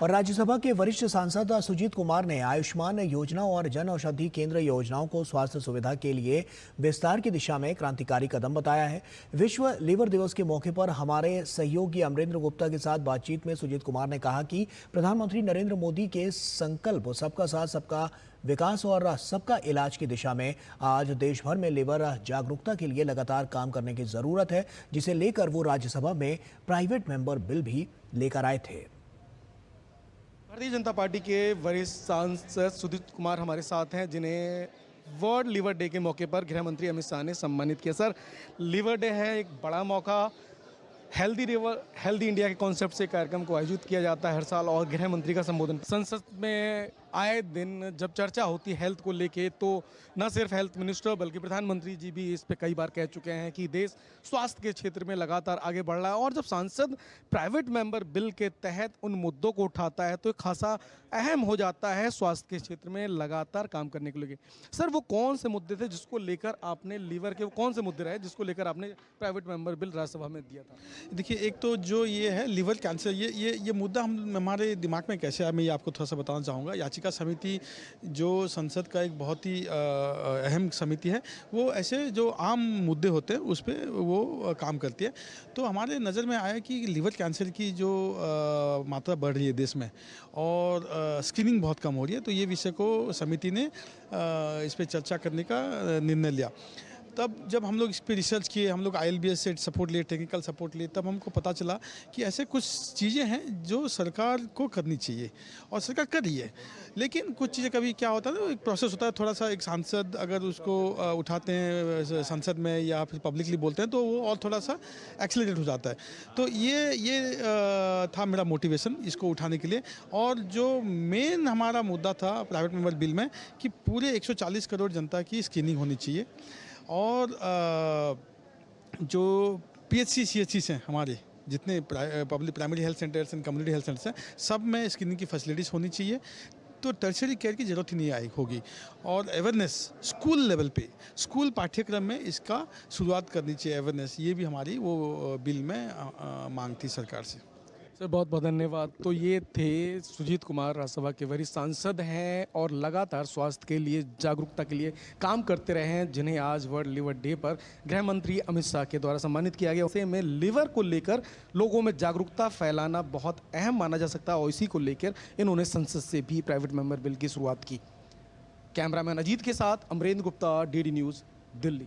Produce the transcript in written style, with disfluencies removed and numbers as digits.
और राज्यसभा के वरिष्ठ सांसद सुजीत कुमार ने आयुष्मान योजना और जन औषधि केंद्र योजनाओं को स्वास्थ्य सुविधा के लिए विस्तार की दिशा में क्रांतिकारी कदम बताया है। विश्व लीवर दिवस के मौके पर हमारे सहयोगी अमरेंद्र गुप्ता के साथ बातचीत में सुजीत कुमार ने कहा कि प्रधानमंत्री नरेंद्र मोदी के संकल्प सबका साथ सबका विकास और सबका इलाज की दिशा में आज देश भर में लीवर जागरूकता के लिए लगातार काम करने की जरूरत है, जिसे लेकर वो राज्यसभा में प्राइवेट मेंबर बिल भी लेकर आए थे। भारतीय जनता पार्टी के वरिष्ठ सांसद सुजीत कुमार हमारे साथ हैं, जिन्हें वर्ल्ड लीवर डे के मौके पर गृह मंत्री अमित शाह ने सम्मानित किया। सर, लीवर डे है, एक बड़ा मौका। हेल्दी इंडिया के कॉन्सेप्ट से कार्यक्रम को आयोजित किया जाता है हर साल, और गृह मंत्री का संबोधन संसद में आए दिन जब चर्चा होती है हेल्थ को लेके, तो न सिर्फ हेल्थ मिनिस्टर बल्कि प्रधानमंत्री जी भी इस पे कई बार कह चुके हैं कि देश स्वास्थ्य के क्षेत्र में लगातार आगे बढ़ रहा है। और जब सांसद प्राइवेट मेंबर बिल के तहत उन मुद्दों को उठाता है तो खासा अहम हो जाता है स्वास्थ्य के क्षेत्र में लगातार काम करने के लिए। सर, वो कौन से मुद्दे थे जिसको लेकर आपने लीवर के, वो कौन से मुद्दे रहे जिसको लेकर आपने प्राइवेट मेंबर बिल राज्यसभा में दिया था? देखिए, एक तो जो ये है लीवर कैंसर, ये मुद्दा हमारे दिमाग में कैसे आया, मैं ये आपको थोड़ा सा बताना चाहूँगा। याचिका समिति जो संसद का एक बहुत ही अहम समिति है, वो ऐसे जो आम मुद्दे होते हैं उस पर वो काम करती है। तो हमारे नज़र में आया कि लीवर कैंसर की जो मात्रा बढ़ रही है देश में और स्क्रीनिंग बहुत कम हो रही है, तो ये विषय को समिति ने इस पर चर्चा करने का निर्णय लिया। तब जब हम लोग इस पर रिसर्च किए, हम लोग ILBS से सपोर्ट लिए, टेक्निकल सपोर्ट लिए, तब हमको पता चला कि ऐसे कुछ चीज़ें हैं जो सरकार को करनी चाहिए और सरकार कर रही है। लेकिन कुछ चीज़ें कभी क्या होता है ना, एक प्रोसेस होता है, थोड़ा सा एक सांसद अगर उसको उठाते हैं संसद में या फिर पब्लिकली बोलते हैं तो वो और थोड़ा सा एक्सीलरेट हो जाता है। तो ये था मेरा मोटिवेशन इसको उठाने के लिए। और जो मेन हमारा मुद्दा था प्राइवेट मेंबर बिल में कि पूरे 140 करोड़ जनता की स्क्रीनिंग होनी चाहिए, और जो PHC CHCs हैं हमारे, जितने public primary health centres and community health centres हैं, सब में स्क्रीनिंग की फैसिलिटीज़ होनी चाहिए, तो टर्शियरी केयर की ज़रूरत ही नहीं होगी। और अवेयरनेस स्कूल लेवल पे, स्कूल पाठ्यक्रम में इसका शुरुआत करनी चाहिए अवेयरनेस, ये भी हमारी वो बिल में मांग थी सरकार से। सर, बहुत बहुत धन्यवाद। तो ये थे सुजीत कुमार, राज्यसभा के वरिष्ठ सांसद हैं और लगातार स्वास्थ्य के लिए, जागरूकता के लिए काम करते रहे हैं, जिन्हें आज वर्ल्ड लीवर डे पर गृह मंत्री अमित शाह के द्वारा सम्मानित किया गया। उसे में लीवर को लेकर लोगों में जागरूकता फैलाना बहुत अहम माना जा सकता है, और इसी को लेकर इन्होंने संसद से भी प्राइवेट मेंबर बिल की शुरुआत की। कैमरामैन अजीत के साथ अमरेंद्र गुप्ता, DD न्यूज़, दिल्ली।